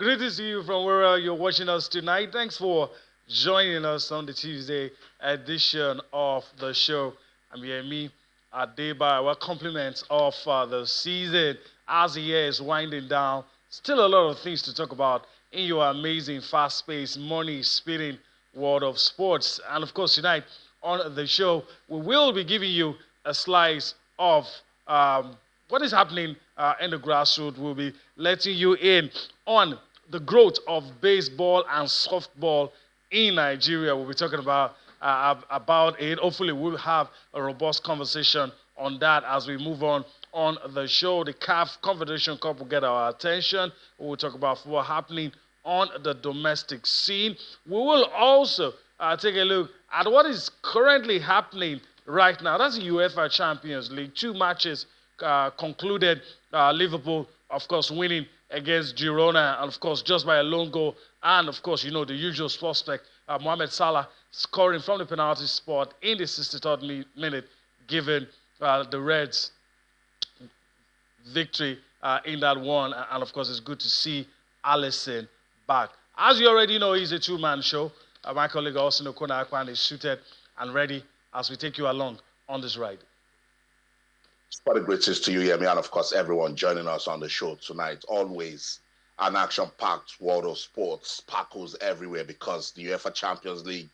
Greetings to you from wherever you're watching us tonight. Thanks for joining us on the Tuesday edition of the show. I'm Yemi Adeba. Well, compliments of the season as the year is winding down. Still a lot of things to talk about in your amazing, fast-paced, money-spitting world of sports. And of course, tonight on the show, we will be giving you a slice of what is happening in the grassroots. We'll be letting you in on the growth of baseball and softball in Nigeria. We'll be talking about it. Hopefully, we'll have a robust conversation on that as we move on the show. The CAF Confederation Cup will get our attention. We'll talk about what's happening on the domestic scene. We will also take a look at what is currently happening right now. That's the UEFA Champions League. 2 matches concluded. Liverpool, of course, winning against Girona, and of course, just by a lone goal. And of course, you know, the usual suspect, Mohamed Salah, scoring from the penalty spot in the 63rd minute, giving the Reds victory in that one. And of course, it's good to see Alisson back. As you already know, he's a 2-man show. My colleague Austin Okona is suited and ready as we take you along on this ride. What a greetings to you, Yemi, and of course everyone joining us on the show tonight. Always an action-packed world of sports, sparkles everywhere because the UEFA Champions League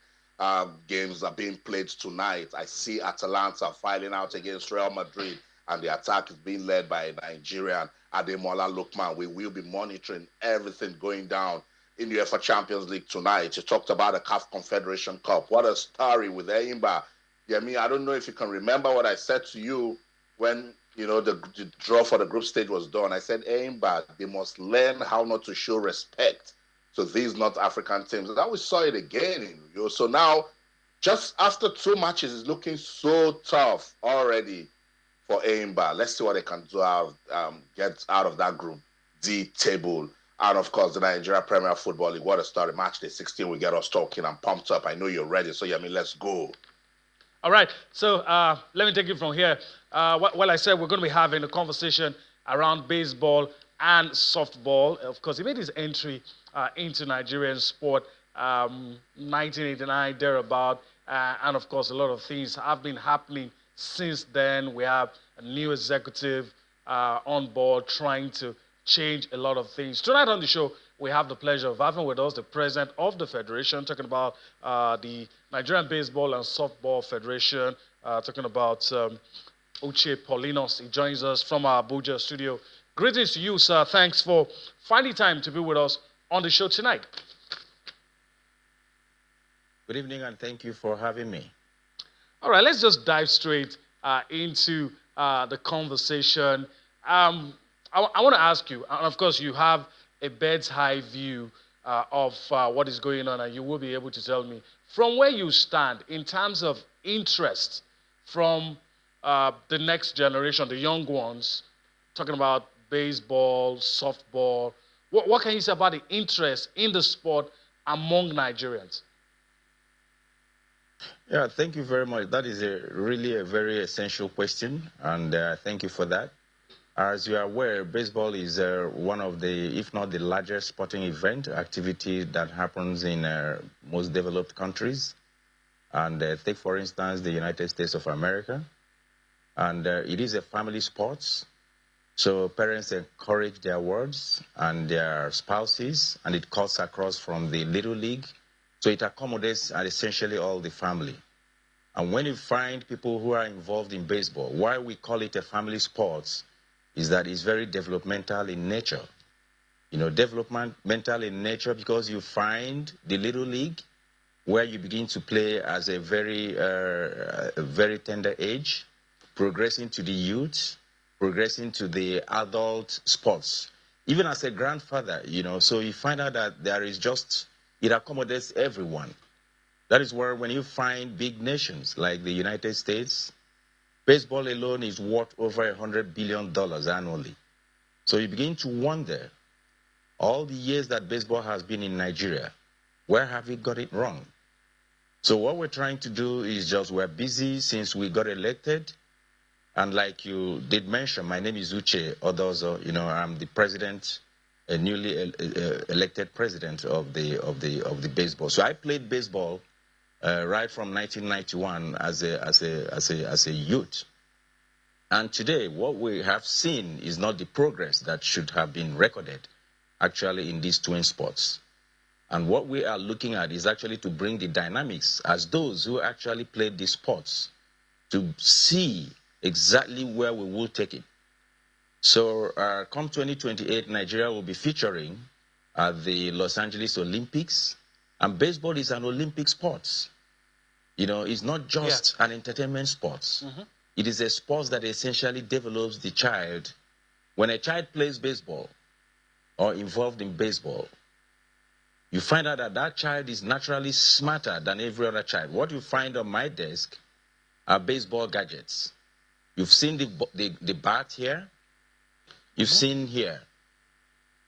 games are being played tonight. I see Atalanta filing out against Real Madrid, and the attack is being led by a Nigerian, Ademola Lookman. We will be monitoring everything going down in the UEFA Champions League tonight. You talked about the CAF Confederation Cup. What a story with Eimba. Yemi, I don't know if you can remember what I said to you when, you know, the draw for the group stage was done. I said, Eimba, they must learn how not to show respect to these North African teams. And now we saw it again. So now, just after 2 matches, it's looking so tough already for Eimba. Let's see what they can do get out of that Group D table. And of course, the Nigeria Premier Football League. What a story. Matchday 16 will get us talking. I'm pumped up. I know you're ready. So, Yemi, let's go. All right, so let me take it from here. Well, I said we're going to be having a conversation around baseball and softball. Of course, he made his entry into Nigerian sport 1989, thereabout. And of course, a lot of things have been happening since then. We have a new executive on board trying to change a lot of things. Tonight on the show, we have the pleasure of having with us the president of the federation, talking about the Nigerian Baseball and Softball Federation, talking about Uche Paulinos. He joins us from our Abuja studio. Greetings to you, sir. Thanks for finding time to be with us on the show tonight. Good evening, and thank you for having me. All right, let's just dive straight into the conversation. I want to ask you, and of course, you have a bird's eye view of what is going on, and you will be able to tell me from where you stand in terms of interest from the next generation, the young ones, talking about baseball, softball. What can you say about the interest in the sport among Nigerians? Yeah, thank you very much. That is really a very essential question, and thank you for that. As you are aware, baseball is one of the, if not the largest sporting event activity that happens in most developed countries. And take, for instance, the United States of America. And it is a family sport. So parents encourage their wards and their spouses, and it cuts across from the little league. So it accommodates essentially all the family. And when you find people who are involved in baseball, why we call it a family sport is that it's very developmental in nature. You know, developmental in nature because you find the little league where you begin to play as a very tender age, progressing to the youth, progressing to the adult sports. Even as a grandfather, you know, so you find out that there is just, it accommodates everyone. That is where when you find big nations like the United States, baseball alone is worth over $100 billion annually. So you begin to wonder, all the years that baseball has been in Nigeria, where have we got it wrong? So what we're trying to do is just, we're busy since we got elected. And like you did mention, my name is Uche Odozo. You know, I'm the president a newly elected president of the baseball. So I played baseball right from 1991 as a youth. And today, what we have seen is not the progress that should have been recorded actually in these twin sports. And what we are looking at is actually to bring the dynamics as those who actually played these sports to see exactly where we will take it. So come 2028, Nigeria will be featuring at the Los Angeles Olympics. And baseball is an Olympic sport. You know, it's not just an entertainment sport. Mm-hmm. It is a sport that essentially develops the child. When a child plays baseball or involved in baseball, you find out that that child is naturally smarter than every other child. What you find on my desk are baseball gadgets. You've seen the bat here. You've seen here.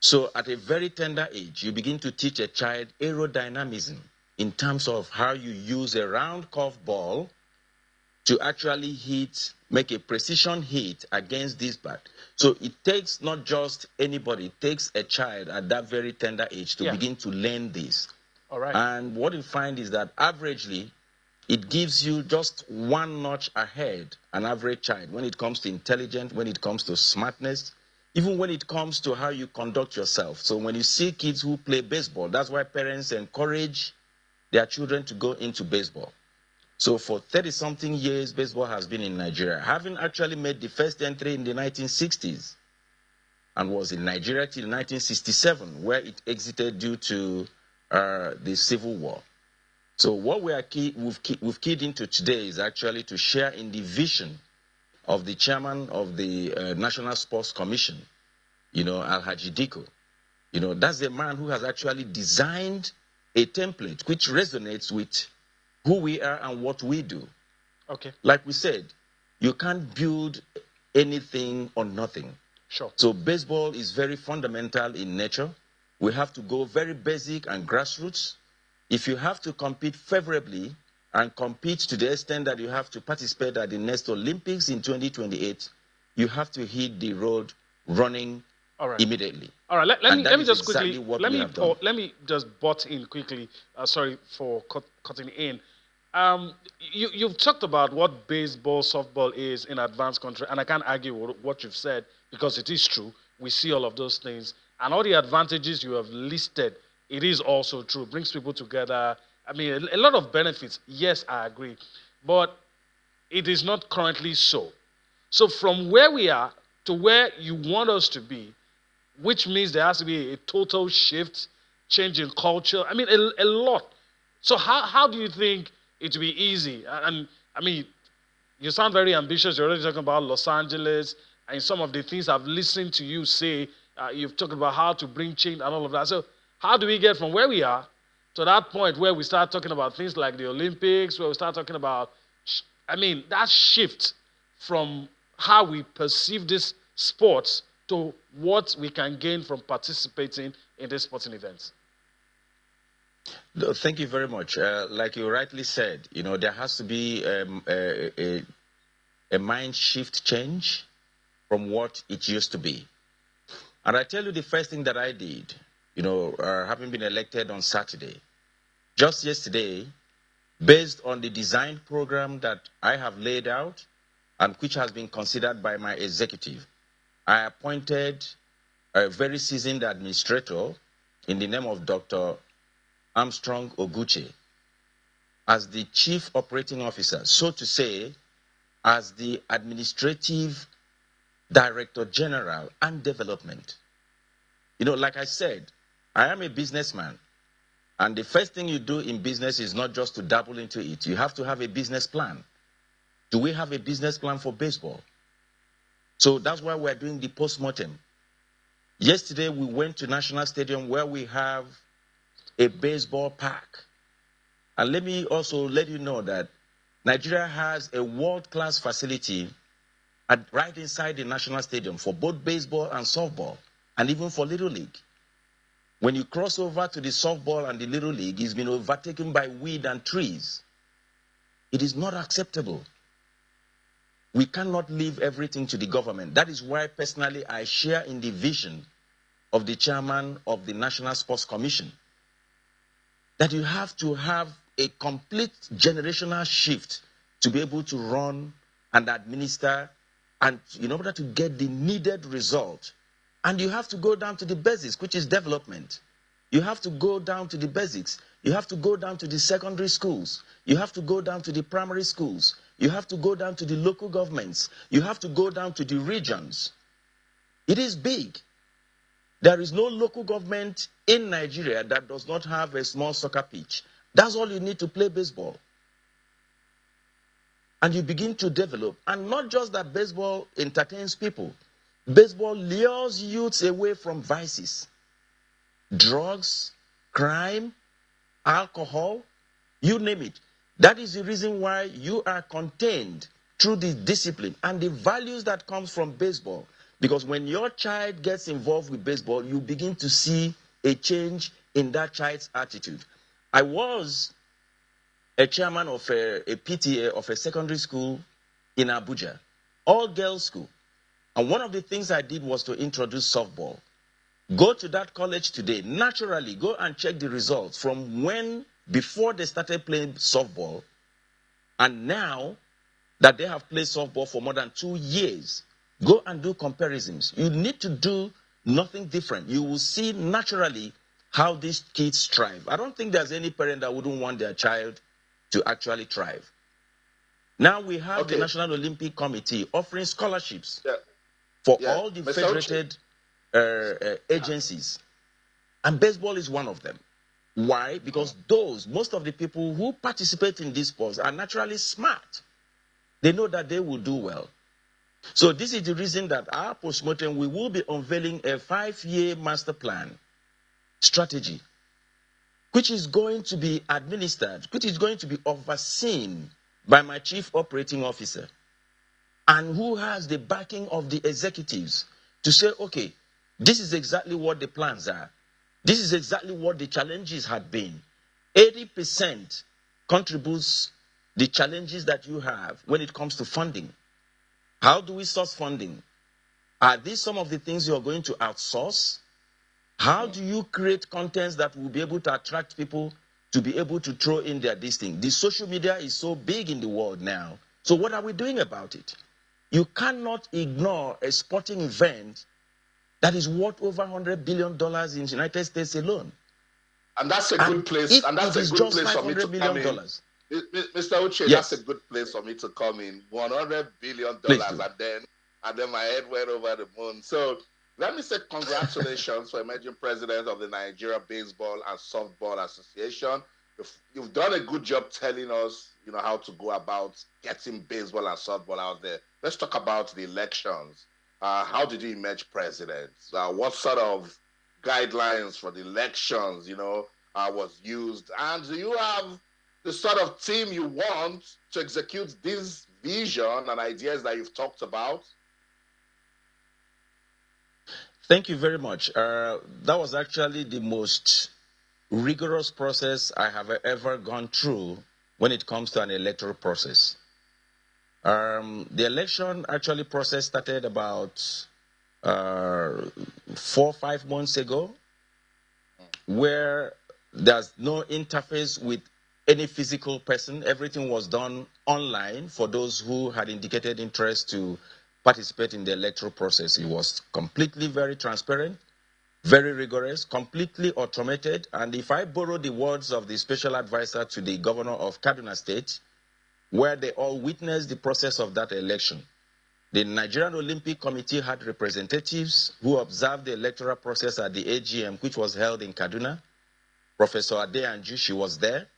So at a very tender age, you begin to teach a child aerodynamism in terms of how you use a round curved ball to actually make a precision hit against this bat. So it takes not just anybody, it takes a child at that very tender age to begin to learn this. All right. And what you find is that averagely, it gives you just one notch ahead an average child when it comes to intelligence, when it comes to smartness, even when it comes to how you conduct yourself. So when you see kids who play baseball, that's why parents encourage their children to go into baseball. So for 30-something years, baseball has been in Nigeria, having actually made the first entry in the 1960s and was in Nigeria till 1967, where it exited due to the Civil War. So what we've keyed into today is actually to share in the vision of the chairman of the National Sports Commission, Alhaji Diko. That's the man who has actually designed a template which resonates with who we are and what we do. Okay. Like we said, you can't build anything on nothing. Sure. So baseball is very fundamental in nature. We have to go very basic and grassroots. If you have to compete favorably and compete to the extent that you have to participate at the next Olympics in 2028, you have to hit the road running immediately. All right. Let me just quickly let me just butt in quickly. Sorry for cutting in. You've talked about what baseball, softball is in advanced country, and I can't argue with what you've said because it is true. We see all of those things, and all the advantages you have listed. It is also true. Brings people together. I mean, a lot of benefits. Yes, I agree, but it is not currently so. So from where we are to where you want us to be, which means there has to be a total shift, change in culture. I mean, a lot. So how do you think it will be easy? And I mean, you sound very ambitious. You're already talking about Los Angeles and some of the things I've listened to you say. You've talked about how to bring change and all of that. So how do we get from where we are to that point where we start talking about things like the Olympics, where we start talking about, that shift from how we perceive these sports to what we can gain from participating in these sporting events? No, thank you very much. Like you rightly said, there has to be a mind shift change from what it used to be. And I tell you the first thing that I did, having been elected on Saturday, just yesterday, based on the design program that I have laid out and which has been considered by my executive, I appointed a very seasoned administrator in the name of Dr. Armstrong Oguche as the chief operating officer, so to say, as the administrative director general and development. Like I said, I am a businessman. And the first thing you do in business is not just to dabble into it. You have to have a business plan. Do we have a business plan for baseball? So that's why we're doing the post-mortem. Yesterday, we went to National Stadium where we have a baseball park. And let me also let you know that Nigeria has a world-class facility right inside the National Stadium for both baseball and softball, and even for Little League. When you cross over to the softball and the Little League, it's been overtaken by weed and trees. It is not acceptable. We cannot leave everything to the government. That is why, personally, I share in the vision of the chairman of the National Sports Commission, that you have to have a complete generational shift to be able to run and administer, and in order to get the needed result. And you have to go down to the basics, which is development. You have to go down to the basics. You have to go down to the secondary schools. You have to go down to the primary schools. You have to go down to the local governments. You have to go down to the regions. It is big. There is no local government in Nigeria that does not have a small soccer pitch. That's all you need to play baseball. And you begin to develop. And not just that baseball entertains people. Baseball lures youths away from vices. Drugs, crime, alcohol, you name it. That is the reason why you are contained through the discipline and the values that comes from baseball. Because when your child gets involved with baseball, you begin to see a change in that child's attitude. I was a chairman of a PTA of a secondary school in Abuja, all girls school. And one of the things I did was to introduce softball. Go to that college today, naturally, go and check the results from when, before they started playing softball, and now that they have played softball for more than 2 years. Go and do comparisons. You need to do nothing different. You will see naturally how these kids thrive. I don't think there's any parent that wouldn't want their child to actually thrive. Now we have the National Olympic Committee offering scholarships for all the federated agencies. And baseball is one of them. Why? Because most of the people who participate in these sports are naturally smart. They know that they will do well. So this is the reason that our postmortem, we will be unveiling a 5-year master plan strategy, which is going to be administered, which is going to be overseen by my chief operating officer, and who has the backing of the executives to say, okay, this is exactly what the plans are. This is exactly what the challenges had been. 80% contributes the challenges that you have when it comes to funding. How do we source funding? Are these some of the things you're going to outsource? How do you create contents that will be able to attract people to be able to throw in their this thing? The social media is so big in the world now. So what are we doing about it? You cannot ignore a sporting event that is worth over $100 billion in the United States alone. And that's a good place. And that's a good place for me to come in. Mr. Uche, yes. That's a good place for me to come in. $100 billion, and then my head went over the moon. So let me say congratulations for emerging president of the Nigeria Baseball and Softball Association. You've done a good job telling us, how to go about getting baseball and softball out there. Let's talk about the elections. How did you emerge president? What sort of guidelines for the elections, was used? And do you have the sort of team you want to execute this vision and ideas that you've talked about? Thank you very much. That was actually the most rigorous process I have ever gone through when it comes to an electoral process. The election actually process started about 4 or 5 months ago, where there's no interface with any physical person. Everything was done online for those who had indicated interest to participate in the electoral process. It was completely very transparent, very rigorous, completely automated. And if I borrow the words of the special advisor to the governor of Kaduna State, where they all witnessed the process of that election, the Nigerian Olympic Committee had representatives who observed the electoral process at the AGM, which was held in Kaduna. Professor Adeyanju, she was there.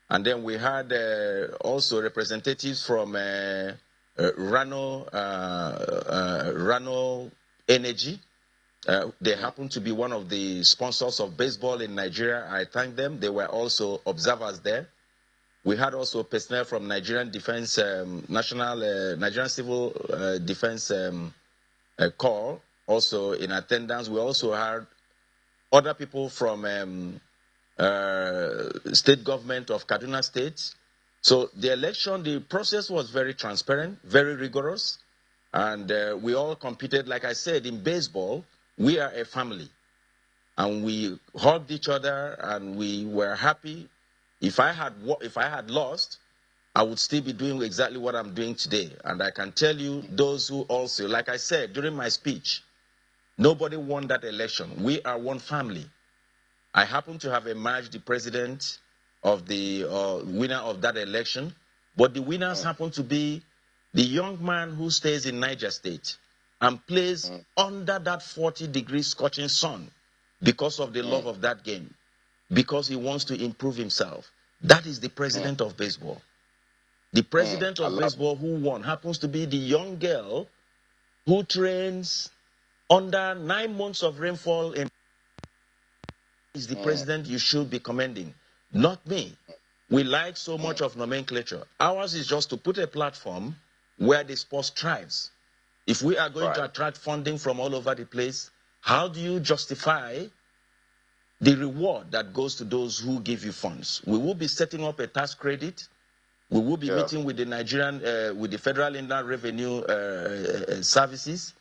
And then we had also representatives from Rano Energy. They happen to be one of the sponsors of baseball in Nigeria. I thank them. They were also observers there. We had also personnel from Nigerian Defense, Nigerian Civil Defense Corps also in attendance. We also had other people from state government of Kaduna State. So the election, the process was very transparent, very rigorous, and we all competed. Like I said, in baseball, we are a family. and we hugged each other, and we were happy. If I had lost, I would still be doing exactly what I'm doing today. And I can tell you, those who also, like I said during my speech, nobody won that election. We are one family. I happen to have emerged the president of the winner of that election, but the winners happen to be the young man who stays in Niger State and plays under that 40-degree scorching sun because of the love of that game, because he wants to improve himself. That is the president of baseball. The president of baseball who won happens to be the young girl who trains under 9 months of rainfall in is the president you should be commending, not me. We like so much of nomenclature. Ours is just to put a platform where the sport thrives. If we are going to attract funding from all over the place, how do you justify the reward that goes to those who give you funds? We will be setting up a tax credit. We will be meeting with the Nigerian, with the Federal Inland Revenue Services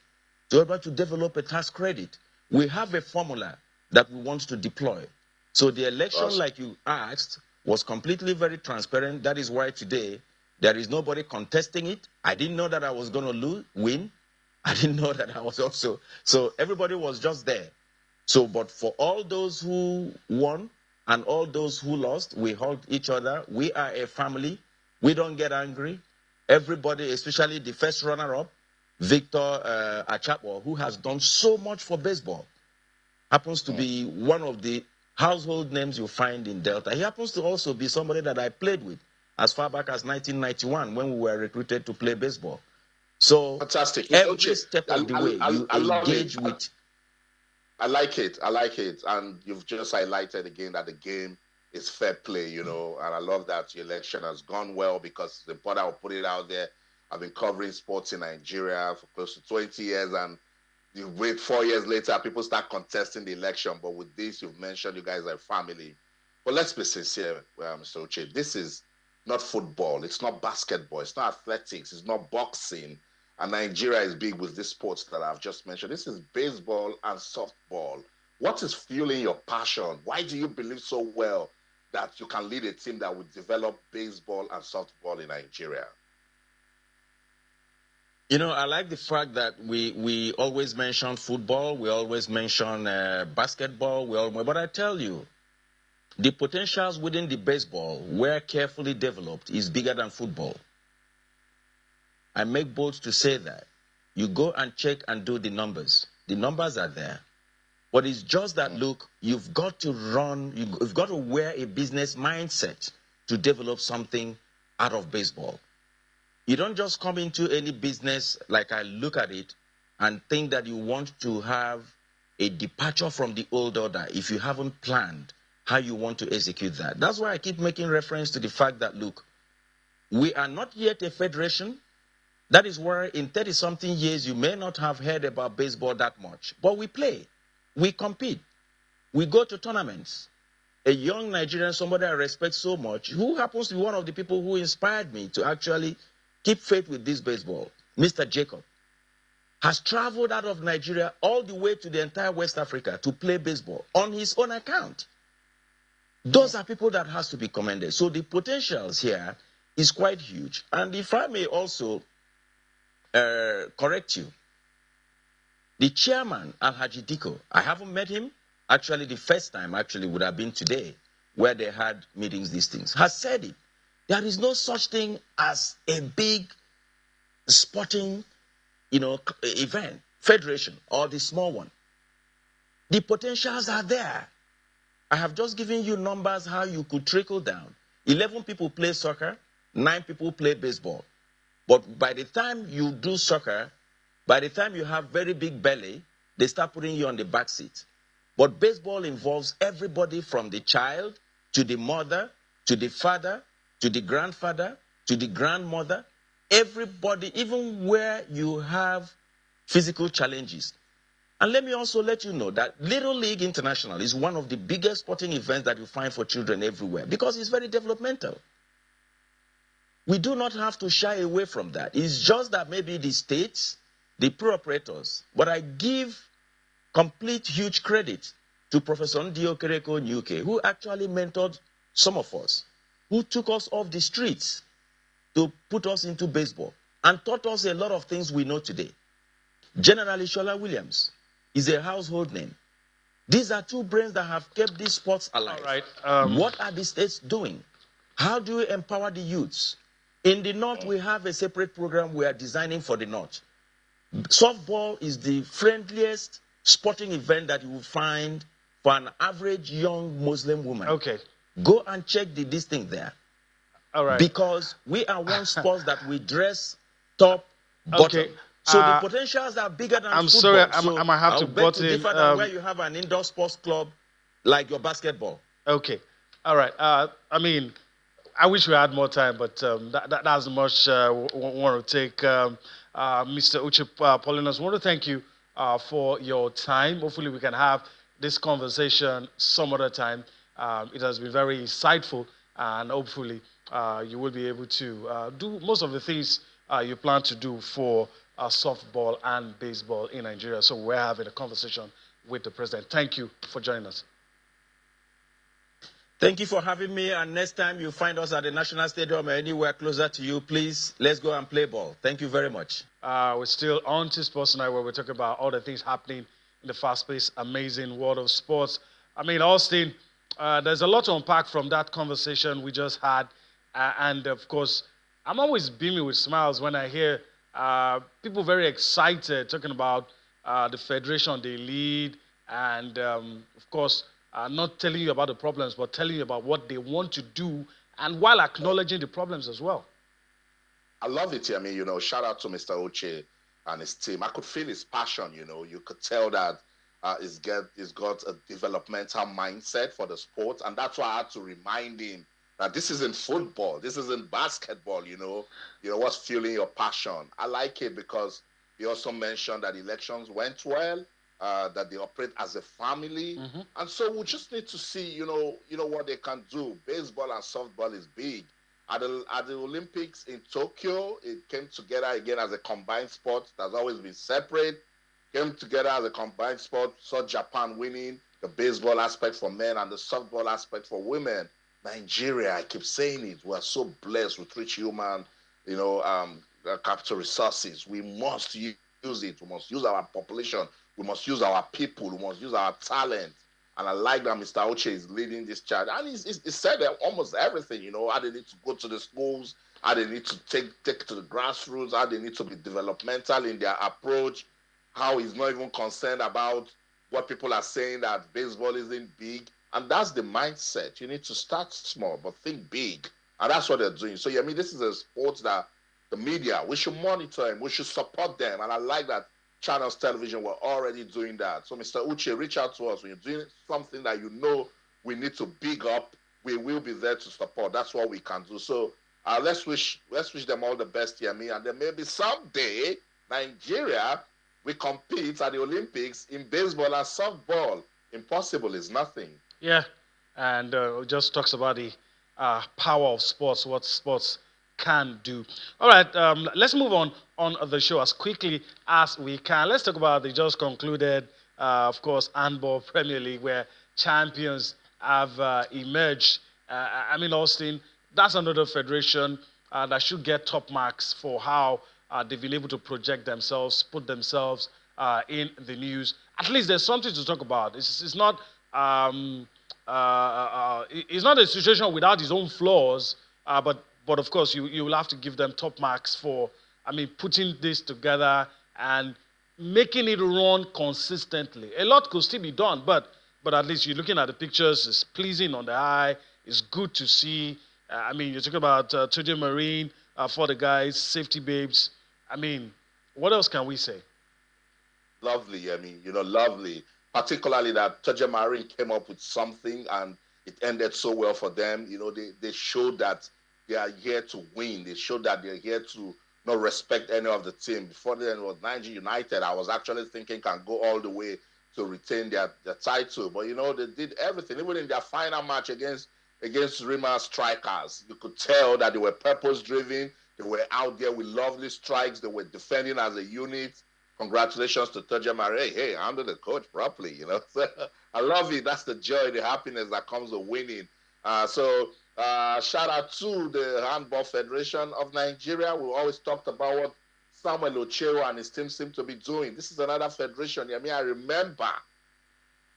to be able to develop a tax credit. We have a formula that we want to deploy. So the election, like you asked, was completely very transparent. That is why today there is nobody contesting it. I didn't know that I was going to win. I didn't know that I was also. So everybody was just there. So, but for all those who won and all those who lost, we hugged each other. We are a family. We don't get angry. Everybody, especially the first runner-up, Victor Achapwo, who has done so much for baseball, happens to be one of the household names you find in Delta. He happens to also be somebody that I played with as far back as 1991 when we were recruited to play baseball. So fantastic. Every step of the way, you engage with. I like it. I like it. And you've just highlighted again that the game is fair play, you know, and I love that the election has gone well because the part I'll put it out there. I've been covering sports in Nigeria for close to 20 years, and you wait 4 years later, people start contesting the election. But with this, you've mentioned you guys are family. But let's be sincere, Mr. Uche. This is not football. It's not basketball. It's not athletics. It's not boxing. And Nigeria is big with these sports that I've just mentioned. This is baseball and softball. What is fueling your passion? Why do you believe so well that you can lead a team that would develop baseball and softball in Nigeria? You know, I like the fact that we always mention football, we always mention basketball, but I tell you, the potentials within the baseball, where carefully developed, is bigger than football. I make bold to say that. You go and check and do the numbers. The numbers are there. But it's just that, look, you've got to you've got to wear a business mindset to develop something out of baseball. You don't just come into any business, like I look at it, and think that you want to have a departure from the old order if you haven't planned how you want to execute that. That's why I keep making reference to the fact that, look, we are not yet a federation. That is where in 30-something years you may not have heard about baseball that much. But we play. We compete. We go to tournaments. A young Nigerian, somebody I respect so much, who happens to be one of the people who inspired me to actually keep faith with this baseball, Mr. Jacob, has traveled out of Nigeria all the way to the entire West Africa to play baseball on his own account. Those are people that has to be commended. So the potentials here is quite huge. And if I may also correct you, the chairman, Alhaji Diko, I haven't met him. Actually, the first time would have been today, where they had meetings, these things, has said it. There is no such thing as a big sporting, event, federation, or the small one. The potentials are there. I have just given you numbers how you could trickle down. 11 people play soccer, 9 people play baseball. But by the time you do soccer, by the time you have very big belly, they start putting you on the back seat. But baseball involves everybody from the child to the mother, to the father, to the grandfather, to the grandmother, everybody, even where you have physical challenges. And let me also let you know that Little League International is one of the biggest sporting events that you find for children everywhere because it's very developmental. We do not have to shy away from that. It's just that maybe the states, the pro operators, but I give complete huge credit to Professor Ndio Kereko Nyuke, who actually mentored some of us, who took us off the streets to put us into baseball and taught us a lot of things we know today. General Shola Williams is a household name. These are two brains that have kept these sports alive. All right. What are the states doing? How do we empower the youths? In the North, we have a separate program we are designing for the North. Softball is the friendliest sporting event that you will find for an average young Muslim woman. Okay. Go and check this thing there. All right. Because we are one sport that we dress top, bottom. Okay. So the potentials are bigger than I'm football. sorry, I might have to butt in. Differ than where you have an indoor sports club like your basketball. Okay. All right. I mean, I wish we had more time, but that's much want to take. Mr. Uche Paulinus, want to thank you for your time. Hopefully, we can have this conversation some other time. It has been very insightful, and hopefully, you will be able to do most of the things you plan to do for softball and baseball in Nigeria. So we're having a conversation with the president. Thank you for joining us. Thank you for having me. And next time you find us at the National Stadium or anywhere closer to you, please, let's go and play ball. Thank you very much. We're still on to Sports Tonight, where we're talking about all the things happening in the fast-paced, amazing world of sports. I mean, Austin, there's a lot to unpack from that conversation we just had. And, of course, I'm always beaming with smiles when I hear people very excited talking about the federation they lead and, of course, not telling you about the problems, but telling you about what they want to do, and while acknowledging the problems as well. I love it. I mean, shout out to Mr. Uche and his team. I could feel his passion. You could tell that he's got a developmental mindset for the sport, and that's why I had to remind him that this isn't football, this isn't basketball. What's fueling your passion. I like it because he also mentioned that elections went well. That they operate as a family, and so we just need to see, what they can do. Baseball and softball is big. At the Olympics in Tokyo, it came together again as a combined sport that's always been separate. Came together as a combined sport. Saw Japan winning the baseball aspect for men and the softball aspect for women. Nigeria, I keep saying it, we are so blessed with rich human, capital resources. We must use it. We must use our population. We must use our people. We must use our talent. And I like that Mr. Uche is leading this charge. And he said almost everything, how they need to go to the schools, how they need to take to the grassroots, how they need to be developmental in their approach, how he's not even concerned about what people are saying that baseball isn't big. And that's the mindset. You need to start small, but think big. And that's what they're doing. So, this is a sport that the media, we should monitor them. We should support them. And I like that Channels Television were already doing that. So, Mr. Uche, reach out to us. When you're doing something that we need to big up, we will be there to support. That's what we can do. So, let's wish them all the best, Yemi. And then maybe someday, Nigeria, we compete at the Olympics in baseball and softball. Impossible is nothing. Yeah, and just talks about the power of sports, what sports can do. All right, let's move on the show as quickly as we can. Let's talk about the just concluded, of course, Handball Premier League, where champions have emerged. Austin, that's another federation that should get top marks for how they've been able to project themselves, put themselves in the news. At least there's something to talk about. It's not it's not a situation without its own flaws, but of course you will have to give them top marks for putting this together and making it run consistently. A lot could still be done, but at least you're looking at the pictures, it's pleasing on the eye, it's good to see. You're talking about Toje Marine for the guys, safety babes. What else can we say? Lovely, lovely. Particularly that Toje Marine came up with something and it ended so well for them. They showed that they are here to win. They showed that they're here to not respect any of the team. Before then, it was Nigeria United. I was actually thinking can go all the way to retain their title. But, they did everything. Even in their final match against Rima Strikers, you could tell that they were purpose-driven. They were out there with lovely strikes. They were defending as a unit. Congratulations to Toje Marine. Hey, I'm the coach properly, I love it. That's the joy, the happiness that comes with winning. Shout out to the Handball Federation of Nigeria. We always talked about what Samuel Ochero and his team seem to be doing. This is another federation. I remember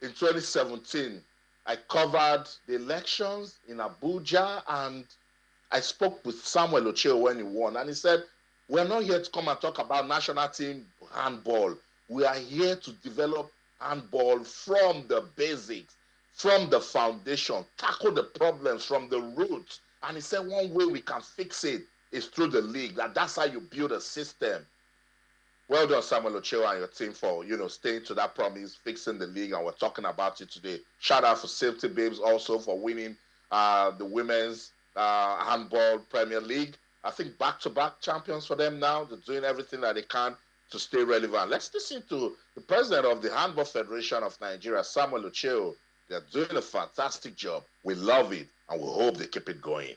in 2017, I covered the elections in Abuja, and I spoke with Samuel Ochero when he won, and he said, we're not here to come and talk about national team handball. We are here to develop handball from the basics, from the foundation, tackle the problems from the roots. And he said one way we can fix it is through the league. That's how you build a system. Well done, Samuel Ochero and your team for, staying to that promise, fixing the league, and we're talking about it today. Shout out for Safety Babes also for winning the Women's Handball Premier League. I think back-to-back champions for them now. They're doing everything that they can to stay relevant. Let's listen to the president of the Handball Federation of Nigeria, Samuel Ochero. They're doing a fantastic job. We love it, and we hope they keep it going.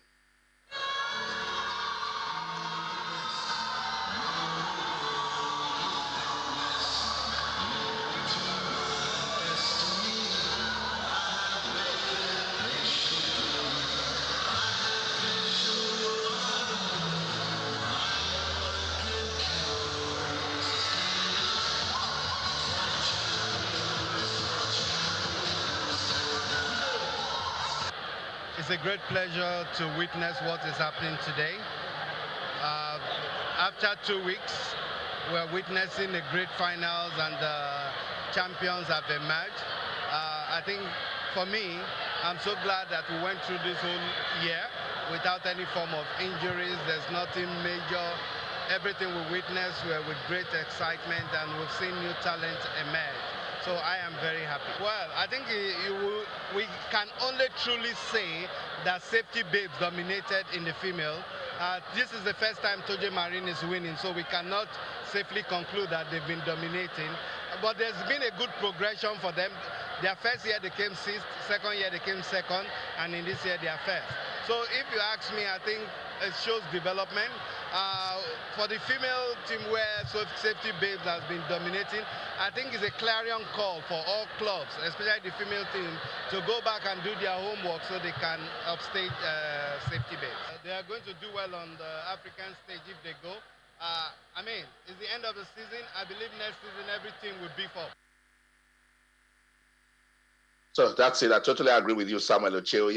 It's a great pleasure to witness what is happening today. After 2 weeks, we're witnessing the great finals and the champions have emerged. I think for me, I'm so glad that we went through this whole year without any form of injuries. There's nothing major. Everything we witnessed were with great excitement, and we've seen new talent emerge. So I am very happy. Well, I think we can only truly say that Safety Babes dominated in the female. This is the first time Toje Marine is winning, so we cannot safely conclude that they've been dominating. But there's been a good progression for them. Their first year they came sixth, second year they came second, and in this year they are first. So if you ask me, I think it shows development. For the female team where Safety Babes has been dominating, I think it's a clarion call for all clubs, especially the female team, to go back and do their homework so they can upstage Safety Babes. They are going to do well on the African stage if they go. It's the end of the season. I believe next season every team will beef up. So that's it. I totally agree with you, Samuel Ochero.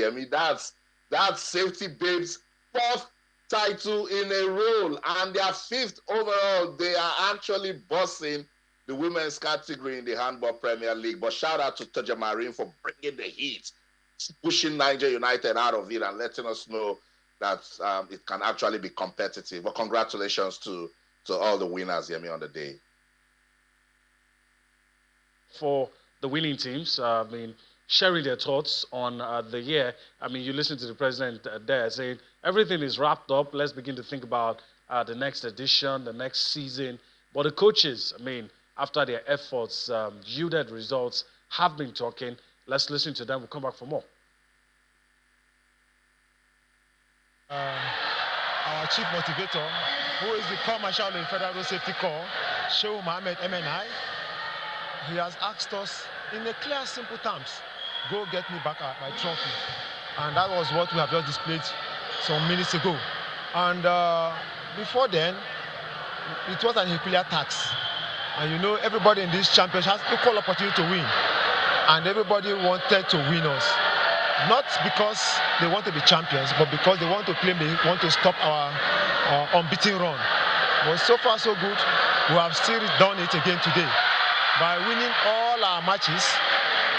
That's Safety Babes' fourth title in a row, and their fifth overall. They are actually bossing the women's category in the Handball Premier League. But shout out to Toje Marine for bringing the heat, pushing Niger United out of it and letting us know that it can actually be competitive. But congratulations to all the winners on the day. For the winning teams, sharing their thoughts on the year. You listen to the president there saying everything is wrapped up. Let's begin to think about the next edition, the next season. But the coaches, after their efforts, yielded results, have been talking. Let's listen to them. We'll come back for more. Our chief motivator, who is the Corps Marshal of the Federal Road Safety Corps, Shehu Mohammed MNI, he has asked us in a clear, simple terms, go get me back my trophy. And that was what we have just displayed some minutes ago. And before then, it was an Herculean task. And everybody in this championship has equal opportunity to win. And everybody wanted to win us. Not because they want to be champions, but because they want to claim they want to stop our unbeaten run. But so far so good, we have still done it again today. By winning all our matches,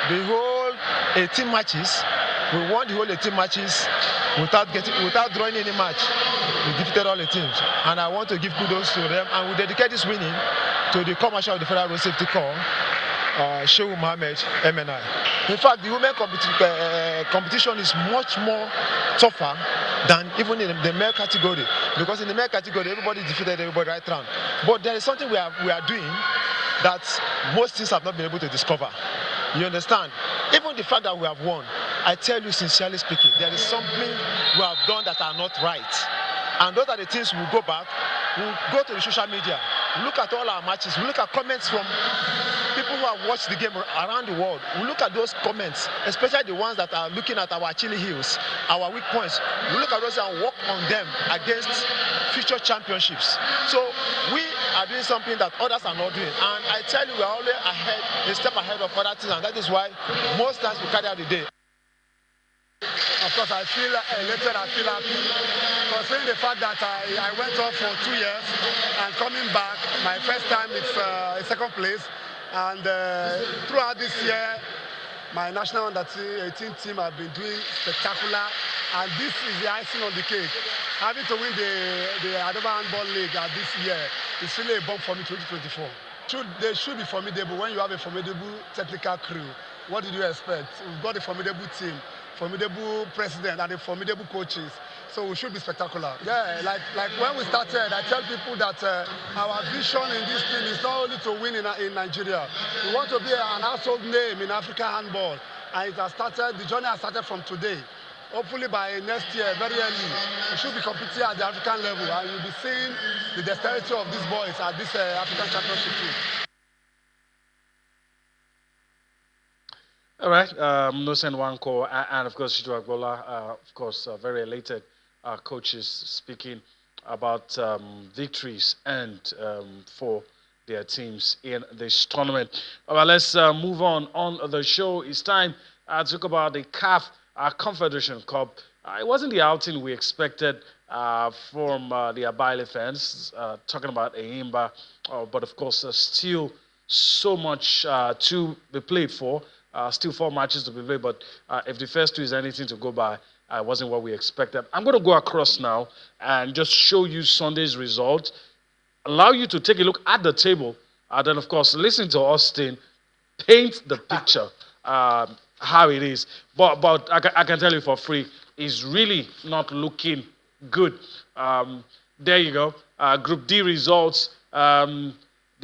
the whole 18 matches, we won the whole 18 matches without drawing any match. We defeated all the teams. And I want to give kudos to them, and we dedicate this winning to the Corps Marshal of the Federal Road Safety Corps, Shehu Mohammed MNI. In fact, the women competition is much more tougher than even in the male category, because in the male category everybody defeated everybody right round. But there is something we are doing that most teams have not been able to discover. You understand? Even the fact that we have won, I tell you sincerely speaking, there is something we have done that are not right. And those are the things we'll go back, we'll go to the social media, look at all our matches, we'll look at comments from people people who have watched the game around the world will look at those comments, especially the ones that are looking at our Achilles heels, our weak points. We look at those and work on them against future championships. So we are doing something that others are not doing. And I tell you, we are always ahead, a step ahead of other things, and that is why most times we carry out the day. Of course, I feel elated, I feel happy, considering the fact that I went off for 2 years and coming back, my first time it's second place. And throughout this year, my national under-18 team have been doing spectacular, and this is the icing on the cake. Having to win the Adama Handball League this year is really a bump for me 2024. They should be formidable when you have a formidable technical crew. What did you expect? We've got a formidable team, formidable president, and a formidable coaches. So we should be spectacular. Yeah, like when we started, I tell people that our vision in this team is not only to win in Nigeria. We want to be an household name in African handball. And it has started, the journey has started from today. Hopefully by next year, very early, we should be competing at the African level, and you'll be seeing the dexterity of these boys at this African Championship team. All right, Nosen Wanko and of course Shitu Agbola, of course, very elated coaches speaking about victories and for their teams in this tournament. All right, let's move on the show. It's time to talk about the CAF Confederation Cup. It wasn't the outing we expected from the Abaile fans, talking about Ehimba, but of course still so much to be played for. Still 4 matches to be played, but if the first 2 is anything to go by, it wasn't what we expected. I'm going to go across now and just show you Sunday's result, allow you to take a look at the table, and then, of course, listen to Austin paint the picture how it is. But I can tell you for free, it's really not looking good. There you go. Group D results. The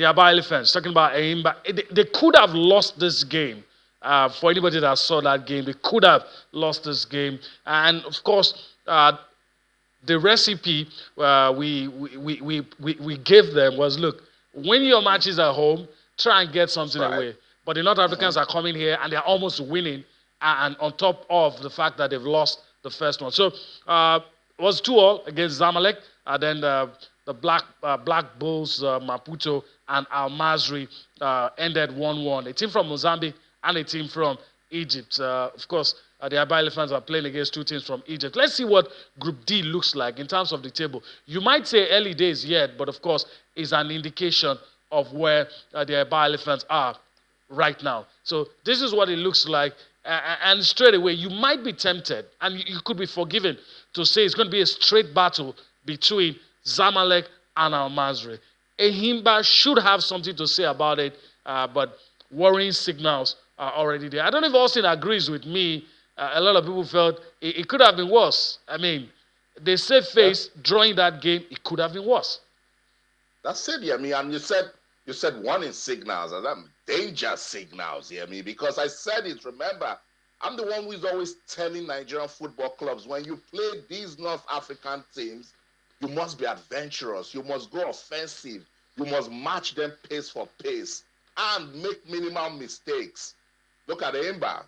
Aba Elephants, talking about Ehimba, they could have lost this game. For anybody that saw that game, they could have lost this game. And of course, the recipe we gave them was, look, win your matches at home, try and get something away. But the North Africans are coming here and they're almost winning, and on top of the fact that they've lost the first one. So it was 2-2 against Zamalek, and then the Black Bulls, Maputo, and Al Masri ended 1-1. A team from Mozambique and a team from Egypt. Of course, the Aba Elephants are playing against 2 teams from Egypt. Let's see what Group D looks like in terms of the table. You might say early days yet, but of course, it's an indication of where the Aba Elephants are right now. So this is what it looks like. And straight away, you might be tempted, and you could be forgiven to say it's going to be a straight battle between Zamalek and Al Masri. Ehimba should have something to say about it, but worrying signals are already there. I don't know if Austin agrees with me. A lot of people felt it could have been worse. I mean, they saved face drawing that game. It could have been worse. That's it, yeah. I mean, and you said warning signals, and I'm danger signals, yeah, me, because I said it. Remember, I'm the one who is always telling Nigerian football clubs, when you play these North African teams, you must be adventurous. You must go offensive. You must match them pace for pace and make minimal mistakes. Look at Ehimba.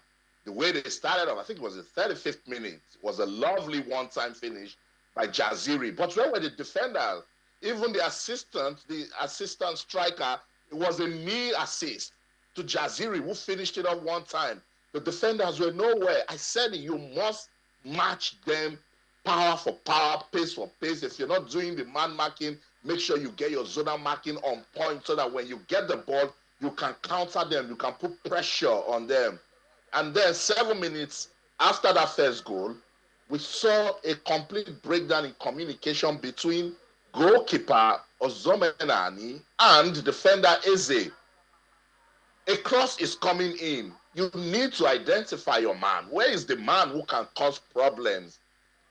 The way they started off, I think it was the 35th minute. It was a lovely one-time finish by Jaziri. But where were the defenders? Even the assistant striker, it was a knee assist to Jaziri, who finished it off one time. The defenders were nowhere. I said you must match them power for power, pace for pace. If you're not doing the man marking, make sure you get your zonal marking on point so that when you get the ball, you can counter them, you can put pressure on them. And then 7 minutes after that first goal, we saw a complete breakdown in communication between goalkeeper Ozomenani and defender Eze. A cross is coming in. You need to identify your man. Where is the man who can cause problems?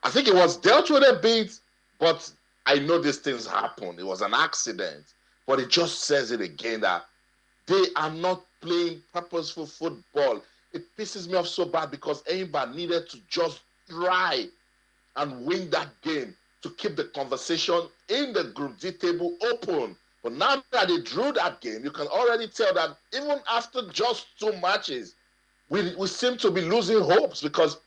I think it was dealt with a bit, but I know these things happen. It was an accident. But it just says it again that they are not playing purposeful football. It pisses me off so bad because Ehimba needed to just try and win that game to keep the conversation in the Group D table open. But now that they drew that game, you can already tell that even after just 2 matches, we seem to be losing hopes because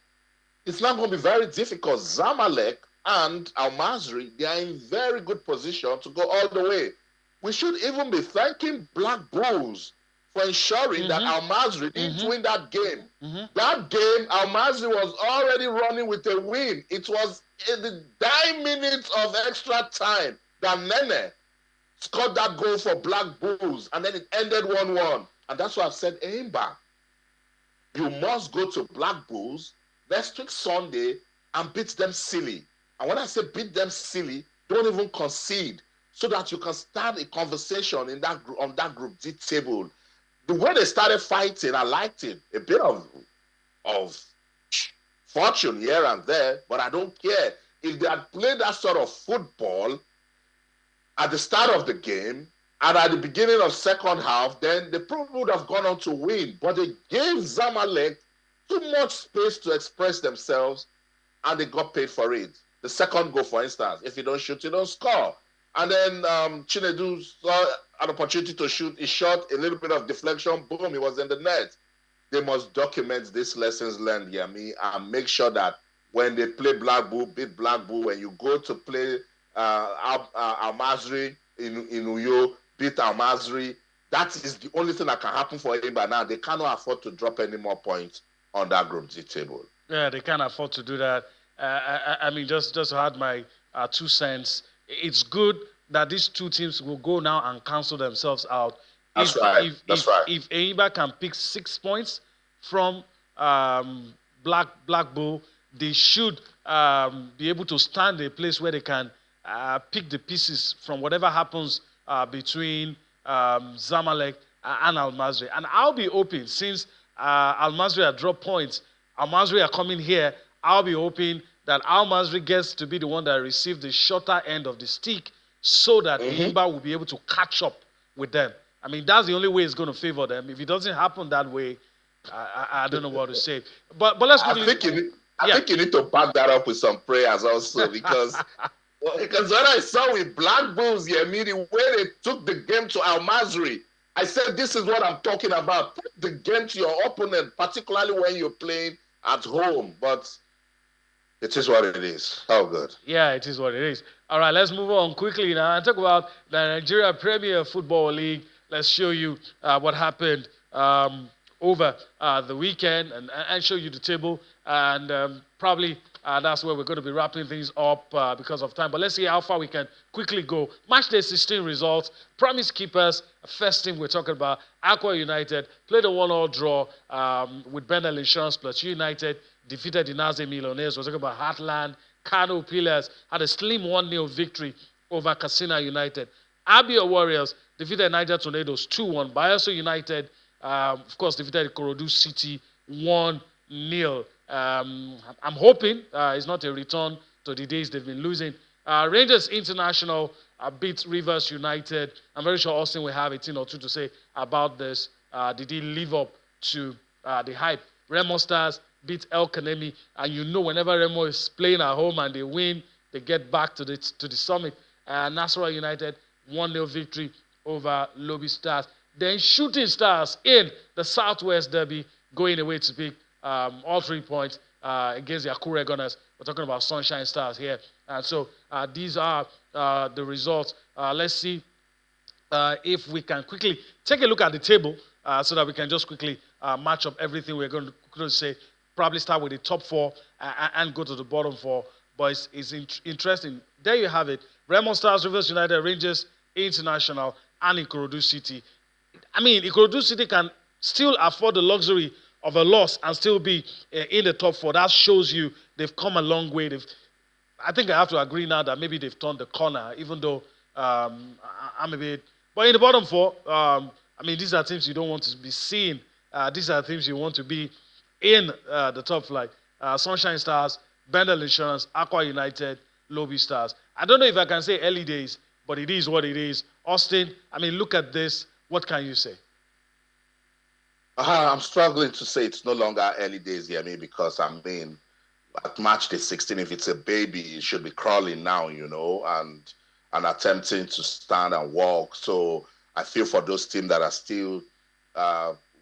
it's not going to be very difficult. Zamalek and Al-Masri, they are in very good position to go all the way. We should even be thanking Black Bulls for ensuring that Al-Masri didn't win that game. That game, Al-Masri was already running with a win. It was in the 9 minutes of extra time that Nene scored that goal for Black Bulls, and then it ended 1-1. And that's why I've said, Aimba, you must go to Black Bulls next week Sunday and beat them silly. And when I say beat them silly, don't even concede, so that you can start a conversation in that on that Group D table. The way they started fighting, I liked it. A bit of fortune here and there, but I don't care. If they had played that sort of football at the start of the game and at the beginning of second half, then they probably would have gone on to win. But they gave Zamalek too much space to express themselves, and they got paid for it. The second goal, for instance, if you don't shoot, you don't score. And then Chinedu saw an opportunity to shoot. He shot a little bit of deflection. Boom, he was in the net. They must document these lessons learned, Yami, and make sure that when they play Black Bull, beat Black Bull, when you go to play Al-Masri in Uyo, beat Al-Masri, that is the only thing that can happen for him by now. They cannot afford to drop any more points on that Group D table. Yeah, they can't afford to do that. I mean, just to add my 2 cents, it's good that these 2 teams will go now and cancel themselves out. That's right. If Eimba can pick 6 points from Black Bull, they should be able to stand a place where they can pick the pieces from whatever happens between Zamalek and Al-Masri. And I'll be hoping, since Al-Masri have dropped points, Al-Masri are coming here, I'll be hoping that Al-Masri gets to be the one that receives the shorter end of the stick, so that Eimba will be able to catch up with them. I mean, that's the only way it's going to favor them. If it doesn't happen that way, I don't know what to say. But let's quickly... I think you need to back that up with some prayers also, because when I saw with Black Bulls, the way they took the game to Al-Masri, I said, this is what I'm talking about. Put the game to your opponent, particularly when you're playing at home. But it is what it is. Oh, good. Yeah, it is what it is. All right, let's move on quickly now and talk about the Nigeria Premier Football League. Let's show you what happened over the weekend and show you the table. And probably that's where we're going to be wrapping things up because of time. But let's see how far we can quickly go. Matchday 16 results. Promise Keepers, first team we're talking about. Aqua United played a 1-1 draw with Bendel Insurance plus United. Defeated the Nazi Millionaires. We're talking about Heartland. Kano Pillars had a slim 1-0 victory over Casina United. Abia Warriors defeated Niger Tornadoes 2-1. Bayelsa United, of course, defeated Ikorodu City 1-0. I'm hoping it's not a return to the days they've been losing. Rangers International beat Rivers United. I'm very sure Austin will have a thing or two to say about this. Did he live up to the hype? Remo Stars beat El Kanemi, and you know whenever Remo is playing at home and they win, they get back to the summit. Nasarawa United 1-0 victory over Lobby Stars. Then Shooting Stars in the Southwest Derby going away to pick all 3 points against the Akure Gunners. We're talking about Sunshine Stars here. And so these are the results. Let's see if we can quickly take a look at the table so that we can just quickly match up everything we're going to say. Probably start with the top 4 and go to the bottom 4. But it's interesting. There you have it. Remo Stars, Rivers United, Rangers International, and Ikorodu City. I mean, Ikorodu City can still afford the luxury of a loss and still be in the top 4. That shows you they've come a long way. I think I have to agree now that maybe they've turned the corner, even though I'm a bit... But in the bottom 4, I mean, these are teams you don't want to be seeing. These are teams you want to be in the top flight. Sunshine Stars, Bendel Insurance, Aqua United, Lobby Stars. I don't know if I can say early days, but it is what it is. Austin, I mean, look at this. What can you say? I'm struggling to say it's no longer early days here, because I mean, at match day 16, if it's a baby, it should be crawling now, and and attempting to stand and walk. So I feel for those teams that are still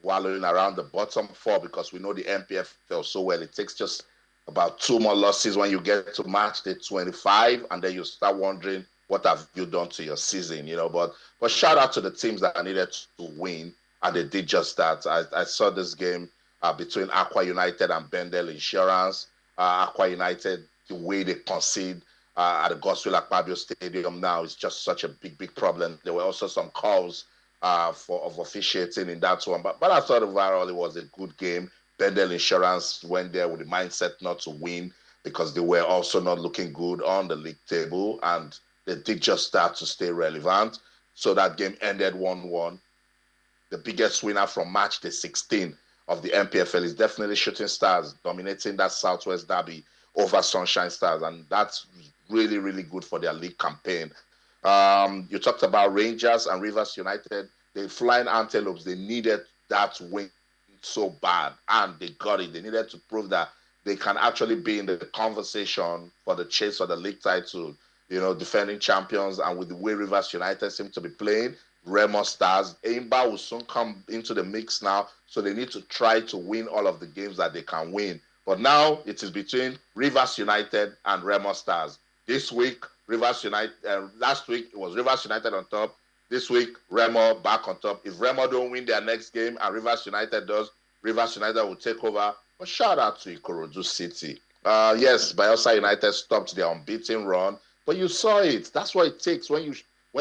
wallowing around the bottom four, because we know the NPFL so well. It takes just about 2 more losses when you get to match day 25, and then you start wondering, what have you done to your season? But shout out to the teams that needed to win, and they did just that. I saw this game between Aqua United and Bendel Insurance. Aqua United, the way they concede at the Godswill Akpabio Stadium now is just such a big problem. There were also some calls of officiating in that one, but I thought overall it was a good game. Bendel Insurance went there with the mindset not to win, because they were also not looking good on the league table, and they did just start to stay relevant. So that game ended 1-1. The biggest winner from match day 16 of the NPFL is definitely Shooting Stars, dominating that Southwest Derby over Sunshine Stars, and that's really, really good for their league campaign. You talked about Rangers and Rivers United. The Flying Antelopes, they needed that win so bad, and they got it. They needed to prove that they can actually be in the conversation for the chase for the league title, defending champions. And with the way Rivers United seem to be playing, Remo Stars, Aimba will soon come into the mix now, so they need to try to win all of the games that they can win. But now it is between Rivers United and Remo Stars. This week, Rivers United. Last week it was Rivers United on top. This week, Remo back on top. If Remo don't win their next game and Rivers United does, Rivers United will take over. But shout out to Ikorodu City. Yes, Bayelsa United stopped their unbeaten run, but you saw it. That's what it takes when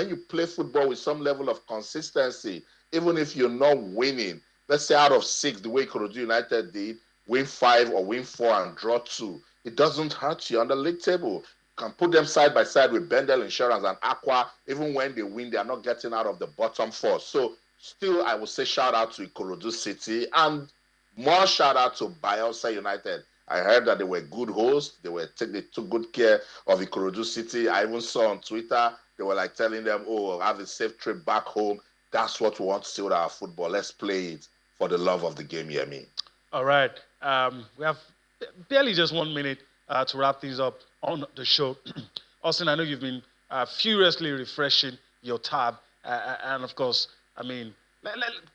you play football with some level of consistency. Even if you're not winning, let's say out of 6, the way Ikorodu United did, win 5 or win 4 and draw 2, it doesn't hurt you on the league table. Can put them side by side with Bendel Insurance and Aqua. Even when they win, they are not getting out of the bottom 4. So still, I would say shout out to Ikorodu City, and more shout out to Bayelsa United. I heard that they were good hosts. They took good care of Ikorodu City. I even saw on Twitter, they were like telling them, "Oh, have a safe trip back home." That's what we want to see with our football. Let's play it for the love of the game, Yemi. All right. We have barely just 1 minute to wrap things up on the show. Austin, I know you've been furiously refreshing your tab. And of course, I mean,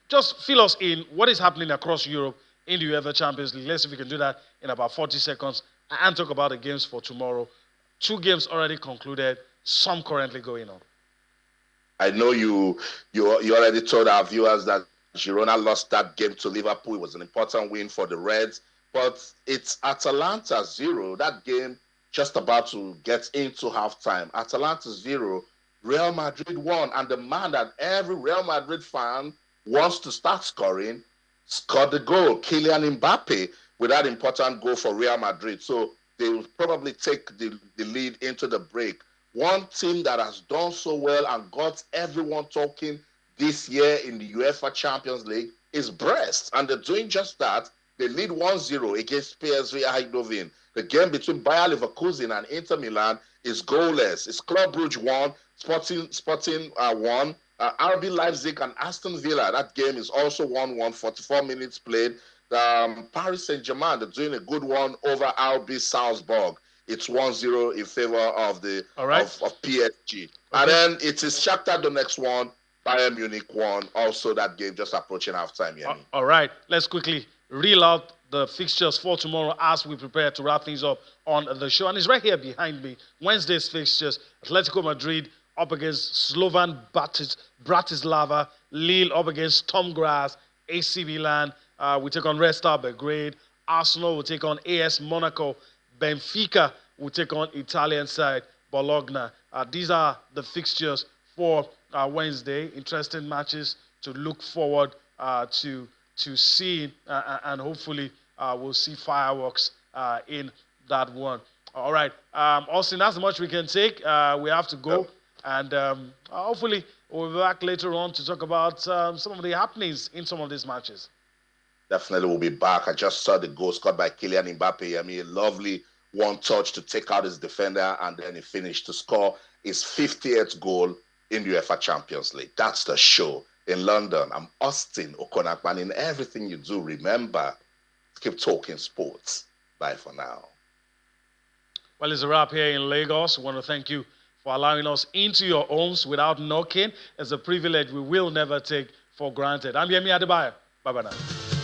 just fill us in what is happening across Europe in the UEFA Champions League. Let's see if we can do that in about 40 seconds and talk about the games for tomorrow. 2 games already concluded, some currently going on. I know you already told our viewers that Girona lost that game to Liverpool. It was an important win for the Reds, but it's Atalanta 0. That game just about to get into halftime. Atalanta 0, Real Madrid 1, and the man that every Real Madrid fan wants to start scoring scored the goal, Kylian Mbappe, with that important goal for Real Madrid. So they will probably take the lead into the break. One team that has done so well and got everyone talking this year in the UEFA Champions League is Brest, and they're doing just that. They lead 1-0 against PSV Eindhoven. The game between Bayer Leverkusen and Inter Milan is goalless. It's Club Brugge 1, Sporting 1, RB Leipzig and Aston Villa. That game is also 1-1, 44 minutes played. Paris Saint-Germain, they're doing a good one over RB Salzburg. It's 1-0 in favor of of PSG. Okay. And then it is Shakhtar Donetsk 1, Bayern Munich 1. Also that game just approaching halftime. All right, let's quickly reel out the fixtures for tomorrow as we prepare to wrap things up on the show. And it's right here behind me. Wednesday's fixtures: Atletico Madrid up against Slovan Bratislava, Lille up against Tom Graz, AC Milan we take on Red Star Belgrade, Arsenal will take on AS Monaco, Benfica will take on Italian side Bologna. These are the fixtures for Wednesday. Interesting matches to look forward to seeing, and hopefully we'll see fireworks in that one. All right, Austin, that's much we can take. We have to go, and hopefully we'll be back later on to talk about some of the happenings in some of these matches. Definitely we'll be back. I just saw the goal scored by Kylian Mbappe. I mean, a lovely one touch to take out his defender, and then he finished to score his 50th goal in the UEFA Champions League. That's the show in London. I'm Austin Okonakman. In everything you do, remember, keep talking sports. Bye for now. Well, it's a wrap here in Lagos. We want to thank you for allowing us into your homes without knocking. It's a privilege we will never take for granted. I'm Yemi Adebayo. Bye-bye now.